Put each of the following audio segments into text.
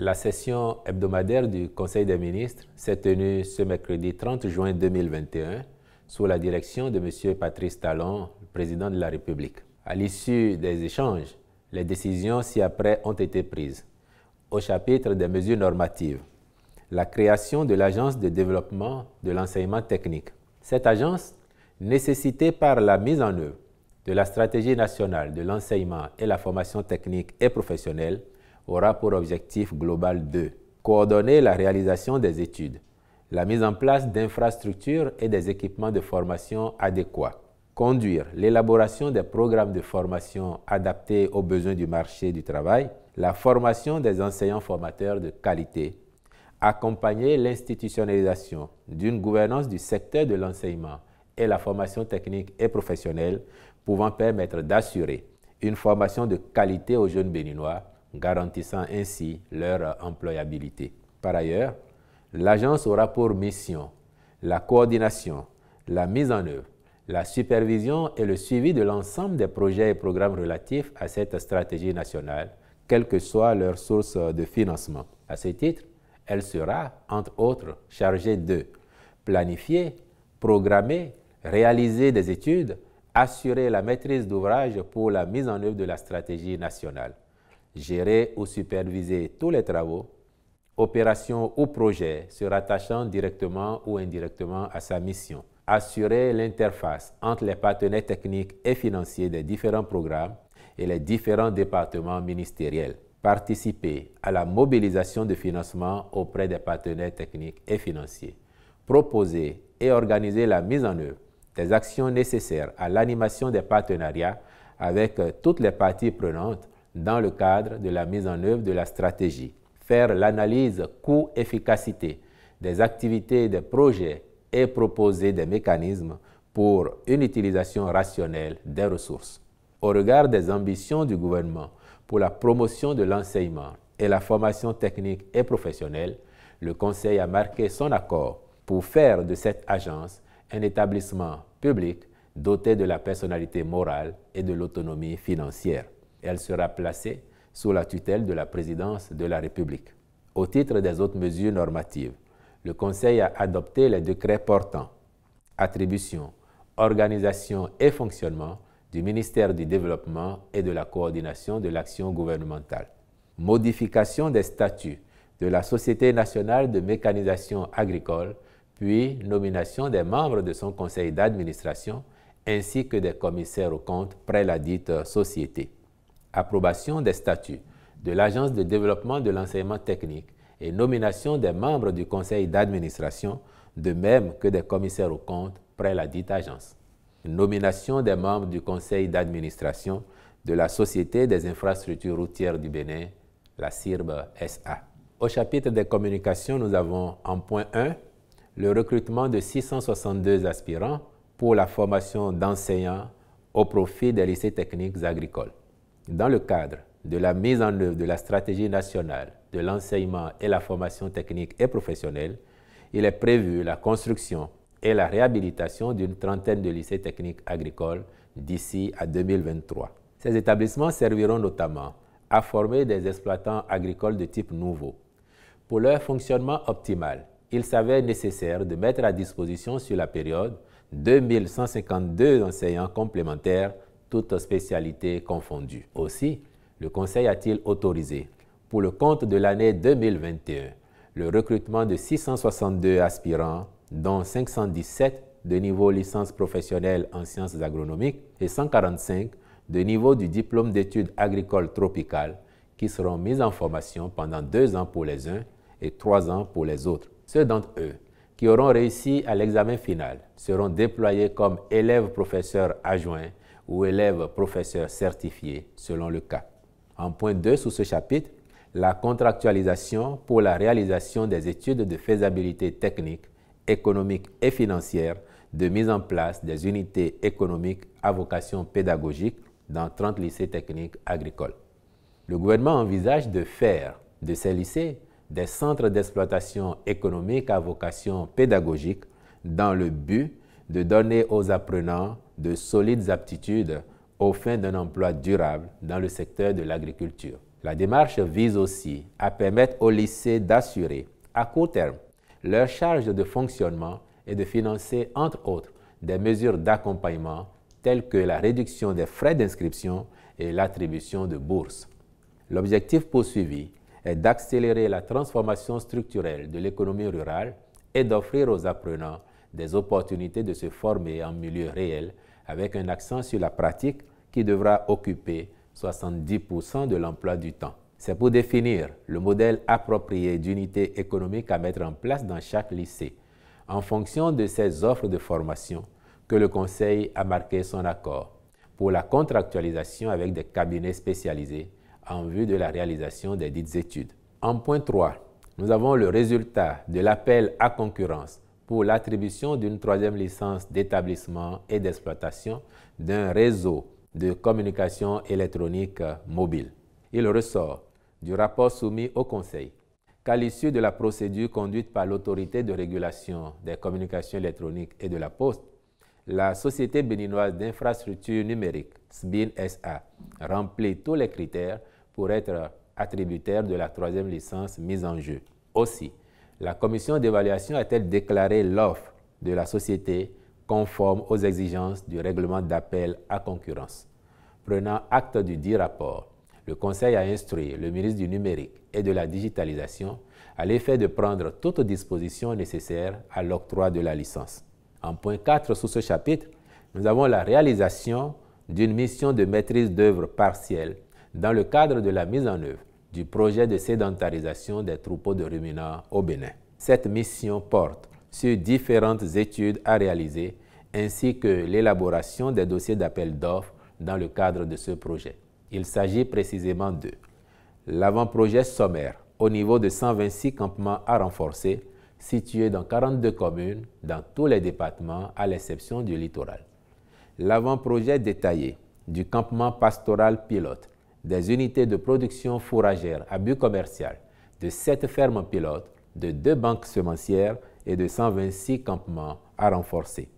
La session hebdomadaire du Conseil des ministres s'est tenue ce mercredi 30 juin 2021 sous la direction de M. Patrice Talon, président de la République. À l'issue des échanges, les décisions ci-après ont été prises. Au chapitre des mesures normatives, la création de l'Agence de développement de l'enseignement technique. Cette agence, nécessitée par la mise en œuvre de la stratégie nationale de l'enseignement et la formation technique et professionnelle, aura pour objectif global 2. Coordonner la réalisation des études, la mise en place d'infrastructures et des équipements de formation adéquats, conduire l'élaboration des programmes de formation adaptés aux besoins du marché du travail, la formation des enseignants formateurs de qualité, accompagner l'institutionnalisation d'une gouvernance du secteur de l'enseignement et la formation technique et professionnelle pouvant permettre d'assurer une formation de qualité aux jeunes béninois, garantissant ainsi leur employabilité. Par ailleurs, l'agence aura pour mission la coordination, la mise en œuvre, la supervision et le suivi de l'ensemble des projets et programmes relatifs à cette stratégie nationale, quelle que soit leur source de financement. À ce titre, elle sera, entre autres, chargée de planifier, programmer, réaliser des études, assurer la maîtrise d'ouvrage pour la mise en œuvre de la stratégie nationale, gérer ou superviser tous les travaux, opérations ou projets se rattachant directement ou indirectement à sa mission, assurer l'interface entre les partenaires techniques et financiers des différents programmes et les différents départements ministériels, participer à la mobilisation de financement auprès des partenaires techniques et financiers, proposer et organiser la mise en œuvre des actions nécessaires à l'animation des partenariats avec toutes les parties prenantes dans le cadre de la mise en œuvre de la stratégie, faire l'analyse coût-efficacité des activités et des projets et proposer des mécanismes pour une utilisation rationnelle des ressources. Au regard des ambitions du gouvernement pour la promotion de l'enseignement et la formation technique et professionnelle, le Conseil a marqué son accord pour faire de cette agence un établissement public doté de la personnalité morale et de l'autonomie financière. Elle sera placée sous la tutelle de la présidence de la République. Au titre des autres mesures normatives, le Conseil a adopté les décrets portant attribution, organisation et fonctionnement du ministère du Développement et de la coordination de l'action gouvernementale, modification des statuts de la Société nationale de mécanisation agricole, puis nomination des membres de son conseil d'administration ainsi que des commissaires aux comptes près la dite société. Approbation des statuts de l'Agence de développement de l'enseignement technique et nomination des membres du conseil d'administration, de même que des commissaires aux comptes près la dite agence. Nomination des membres du conseil d'administration de la Société des infrastructures routières du Bénin, la CIRB SA. Au chapitre des communications, nous avons en point 1 le recrutement de 662 aspirants pour la formation d'enseignants au profit des lycées techniques agricoles. Dans le cadre de la mise en œuvre de la stratégie nationale de l'enseignement et la formation technique et professionnelle, il est prévu la construction et la réhabilitation d'une trentaine de lycées techniques agricoles d'ici à 2023. Ces établissements serviront notamment à former des exploitants agricoles de type nouveau. Pour leur fonctionnement optimal, il s'avère nécessaire de mettre à disposition sur la période 2152 enseignants complémentaires, toutes spécialités confondues. Aussi, le Conseil a-t-il autorisé, pour le compte de l'année 2021, le recrutement de 662 aspirants, dont 517 de niveau licence professionnelle en sciences agronomiques et 145 de niveau du diplôme d'études agricoles tropicales, qui seront mis en formation pendant 2 ans pour les uns et 3 ans pour les autres. Ceux d'entre eux qui auront réussi à l'examen final seront déployés comme élèves professeurs adjoints ou élèves professeurs certifiés selon le cas. En point 2 sous ce chapitre, la contractualisation pour la réalisation des études de faisabilité technique, économique et financière de mise en place des unités économiques à vocation pédagogique dans 30 lycées techniques agricoles. Le gouvernement envisage de faire de ces lycées des centres d'exploitation économique à vocation pédagogique dans le but de donner aux apprenants de solides aptitudes aux fins d'un emploi durable dans le secteur de l'agriculture. La démarche vise aussi à permettre aux lycées d'assurer, à court terme, leur charge de fonctionnement et de financer, entre autres, des mesures d'accompagnement telles que la réduction des frais d'inscription et l'attribution de bourses. L'objectif poursuivi est d'accélérer la transformation structurelle de l'économie rurale et d'offrir aux apprenants des opportunités de se former en milieu réel avec un accent sur la pratique qui devra occuper 70% de l'emploi du temps. C'est pour définir le modèle approprié d'unité économique à mettre en place dans chaque lycée, en fonction de ces offres de formation, que le Conseil a marqué son accord pour la contractualisation avec des cabinets spécialisés en vue de la réalisation des dites études. En point 3, nous avons le résultat de l'appel à concurrence pour l'attribution d'une 3e licence d'établissement et d'exploitation d'un réseau de communication électronique mobile. Il ressort du rapport soumis au Conseil qu'à l'issue de la procédure conduite par l'Autorité de régulation des communications électroniques et de la Poste, la Société béninoise d'infrastructures numériques, SBIN SA, remplit tous les critères pour être attributaire de la 3e licence mise en jeu. Aussi, la commission d'évaluation a-t-elle déclaré l'offre de la société conforme aux exigences du règlement d'appel à concurrence. Prenant acte du dit rapport, le Conseil a instruit le ministre du Numérique et de la Digitalisation à l'effet de prendre toutes dispositions nécessaires à l'octroi de la licence. En point 4 sous ce chapitre, nous avons la réalisation d'une mission de maîtrise d'œuvre partielle dans le cadre de la mise en œuvre du projet de sédentarisation des troupeaux de ruminants au Bénin. Cette mission porte sur différentes études à réaliser ainsi que l'élaboration des dossiers d'appel d'offres dans le cadre de ce projet. Il s'agit précisément de l'avant-projet sommaire au niveau de 126 campements à renforcer situés dans 42 communes dans tous les départements à l'exception du littoral. L'avant-projet détaillé du campement pastoral pilote, des unités de production fourragère à but commercial, de 7 fermes pilotes, de 2 banques semencières et de 126 campements à renforcer.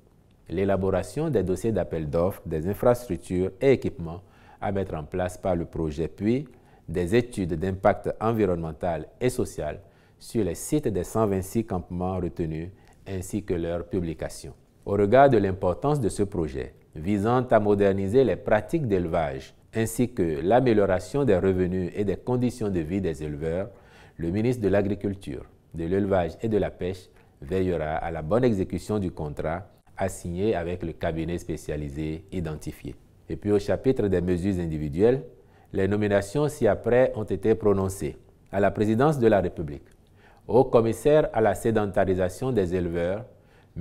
L'élaboration des dossiers d'appel d'offres, des infrastructures et équipements à mettre en place par le projet, puis des études d'impact environnemental et social sur les sites des 126 campements retenus ainsi que leur publication. Au regard de l'importance de ce projet, visant à moderniser les pratiques d'élevage ainsi que l'amélioration des revenus et des conditions de vie des éleveurs, le ministre de l'Agriculture, de l'Élevage et de la Pêche veillera à la bonne exécution du contrat à signer avec le cabinet spécialisé identifié. Et puis au chapitre des mesures individuelles, les nominations ci-après ont été prononcées à la présidence de la République, au commissaire à la sédentarisation des éleveurs,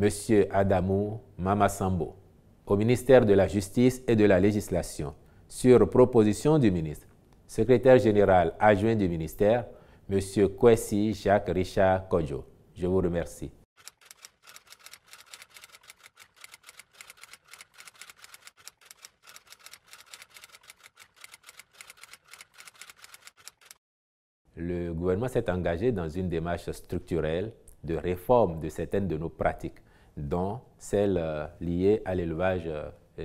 M. Adamou Mamasambo, au ministère de la Justice et de la Législation, sur proposition du ministre, secrétaire général adjoint du ministère, M. Kwesi Jacques Richard Kodjo. Je vous remercie. Le gouvernement s'est engagé dans une démarche structurelle de réforme de certaines de nos pratiques, dont celle liée à l'élevage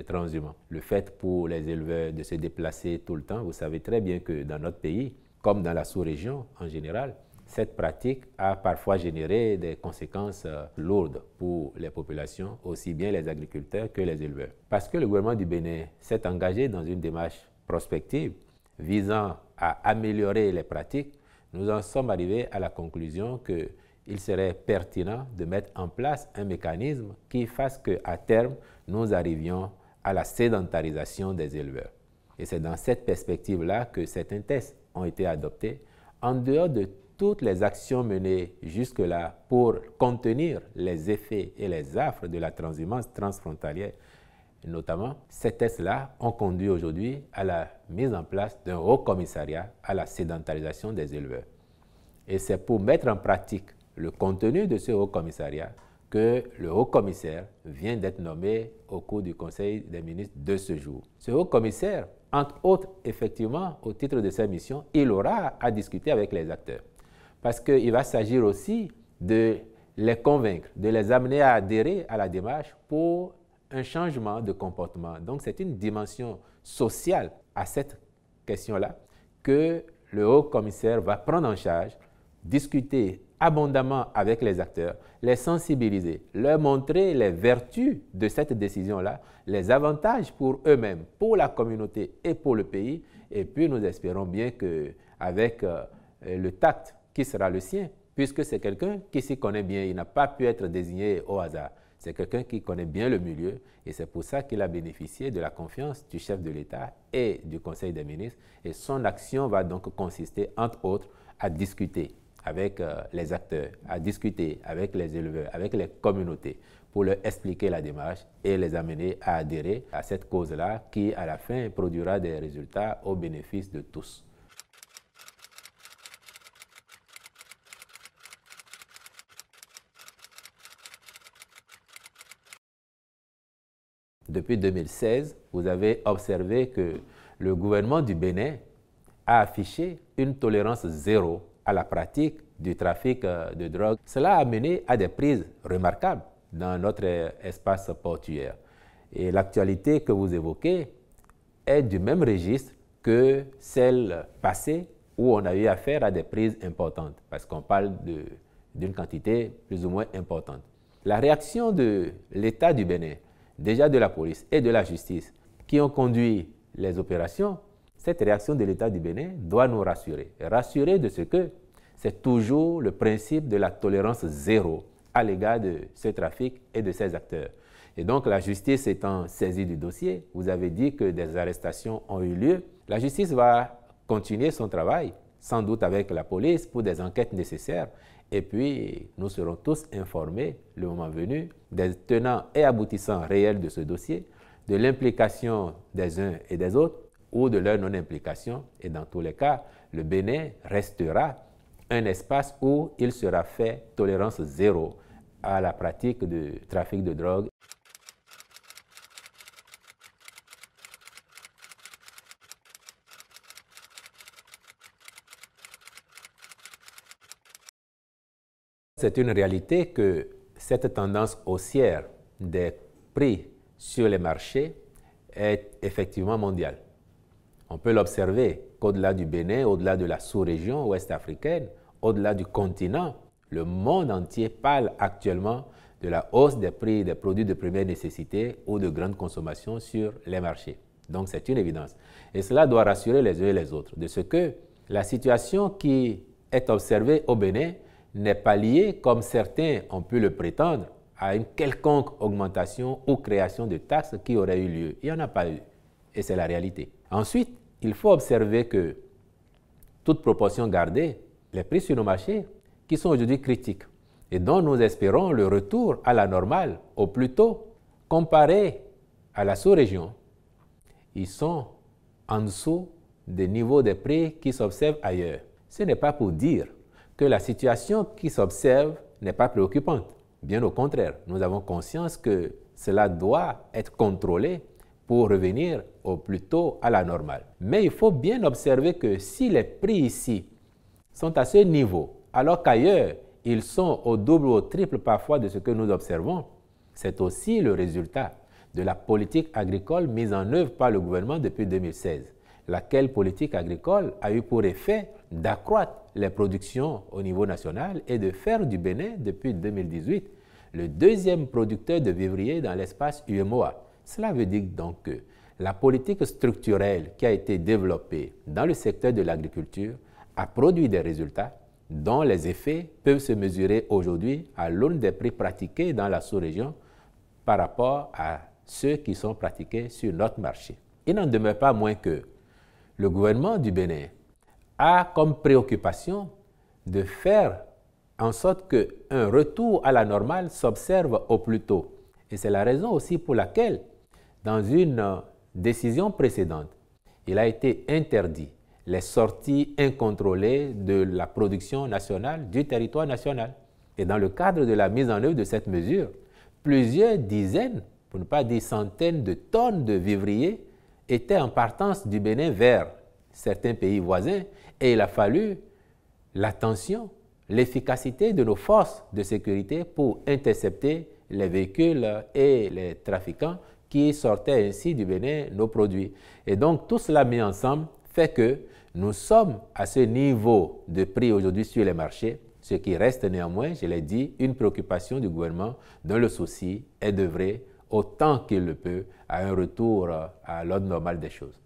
transhumant. Le fait pour les éleveurs de se déplacer tout le temps, vous savez très bien que dans notre pays, comme dans la sous-région en général, cette pratique a parfois généré des conséquences lourdes pour les populations, aussi bien les agriculteurs que les éleveurs. Parce que le gouvernement du Bénin s'est engagé dans une démarche prospective visant à améliorer les pratiques, nous en sommes arrivés à la conclusion qu'il serait pertinent de mettre en place un mécanisme qui fasse qu'à terme, nous arrivions à la sédentarisation des éleveurs. Et c'est dans cette perspective-là que certains tests ont été adoptés, en dehors de toutes les actions menées jusque-là pour contenir les effets et les affres de la transhumance transfrontalière. Notamment, ces tests-là ont conduit aujourd'hui à la mise en place d'un haut commissariat à la sédentarisation des éleveurs. Et c'est pour mettre en pratique le contenu de ce haut commissariat que le haut commissaire vient d'être nommé au cours du Conseil des ministres de ce jour. Ce haut commissaire, entre autres, effectivement, au titre de sa mission, il aura à discuter avec les acteurs. Parce qu'il va s'agir aussi de les convaincre, de les amener à adhérer à la démarche pour un changement de comportement. Donc, c'est une dimension sociale à cette question-là que le haut commissaire va prendre en charge, discuter abondamment avec les acteurs, les sensibiliser, leur montrer les vertus de cette décision-là, les avantages pour eux-mêmes, pour la communauté et pour le pays. Et puis nous espérons bien qu'avec le tact qui sera le sien, puisque c'est quelqu'un qui s'y connaît bien, il n'a pas pu être désigné au hasard. C'est quelqu'un qui connaît bien le milieu et c'est pour ça qu'il a bénéficié de la confiance du chef de l'État et du Conseil des ministres. Et son action va donc consister, entre autres, à discuter avec les acteurs, à discuter avec les éleveurs, avec les communautés, pour leur expliquer la démarche et les amener à adhérer à cette cause-là qui, à la fin, produira des résultats au bénéfice de tous. Depuis 2016, vous avez observé que le gouvernement du Bénin a affiché une tolérance zéro à la pratique du trafic de drogue. Cela a mené à des prises remarquables dans notre espace portuaire. Et l'actualité que vous évoquez est du même registre que celle passée où on a eu affaire à des prises importantes, parce qu'on parle d'une quantité plus ou moins importante. La réaction de l'État du Bénin, déjà de la police et de la justice, qui ont conduit les opérations, cette réaction de l'État du Bénin doit nous rassurer. Rassurer de ce que c'est toujours le principe de la tolérance zéro à l'égard de ce trafic et de ses acteurs. Et donc la justice étant saisie du dossier, vous avez dit que des arrestations ont eu lieu. La justice va continuer son travail, sans doute avec la police, pour des enquêtes nécessaires. Et puis, nous serons tous informés, le moment venu, des tenants et aboutissants réels de ce dossier, de l'implication des uns et des autres, ou de leur non-implication. Et dans tous les cas, le Bénin restera un espace où il sera fait tolérance zéro à la pratique du trafic de drogue. C'est une réalité que cette tendance haussière des prix sur les marchés est effectivement mondiale. On peut l'observer qu'au-delà du Bénin, au-delà de la sous-région ouest africaine, au-delà du continent, le monde entier parle actuellement de la hausse des prix des produits de première nécessité ou de grande consommation sur les marchés. Donc c'est une évidence. Et cela doit rassurer les uns et les autres de ce que la situation qui est observée au Bénin n'est pas liée, comme certains ont pu le prétendre, à une quelconque augmentation ou création de taxes qui aurait eu lieu. Il n'y en a pas eu. Et c'est la réalité. Ensuite, il faut observer que, toute proportion gardée, les prix sur nos marchés, qui sont aujourd'hui critiques, et dont nous espérons le retour à la normale au plus tôt, comparés à la sous-région, ils sont en dessous des niveaux des prix qui s'observent ailleurs. Ce n'est pas pour dire que la situation qui s'observe n'est pas préoccupante. Bien au contraire, nous avons conscience que cela doit être contrôlé pour revenir au plus tôt à la normale. Mais il faut bien observer que si les prix ici sont à ce niveau, alors qu'ailleurs, ils sont au double ou au triple parfois de ce que nous observons, c'est aussi le résultat de la politique agricole mise en œuvre par le gouvernement depuis 2016, laquelle politique agricole a eu pour effet d'accroître les productions au niveau national et de faire du Bénin, depuis 2018, le deuxième producteur de vivriers dans l'espace UEMOA. Cela veut dire donc que la politique structurelle qui a été développée dans le secteur de l'agriculture a produit des résultats dont les effets peuvent se mesurer aujourd'hui à l'aune des prix pratiqués dans la sous-région par rapport à ceux qui sont pratiqués sur notre marché. Il n'en demeure pas moins que le gouvernement du Bénin a comme préoccupation de faire en sorte qu'un retour à la normale s'observe au plus tôt. Et c'est la raison aussi pour laquelle, dans une décision précédente, il a été interdit les sorties incontrôlées de la production nationale, du territoire national. Et dans le cadre de la mise en œuvre de cette mesure, plusieurs dizaines, pour ne pas dire centaines de tonnes de vivriers étaient en partance du Bénin vers certains pays voisins et il a fallu l'attention, l'efficacité de nos forces de sécurité pour intercepter les véhicules et les trafiquants qui sortaient ainsi du Bénin nos produits. Et donc tout cela mis ensemble fait que nous sommes à ce niveau de prix aujourd'hui sur les marchés, ce qui reste néanmoins, je l'ai dit, une préoccupation du gouvernement dont le souci est d'œuvrer autant qu'il le peut à un retour à l'ordre normal des choses.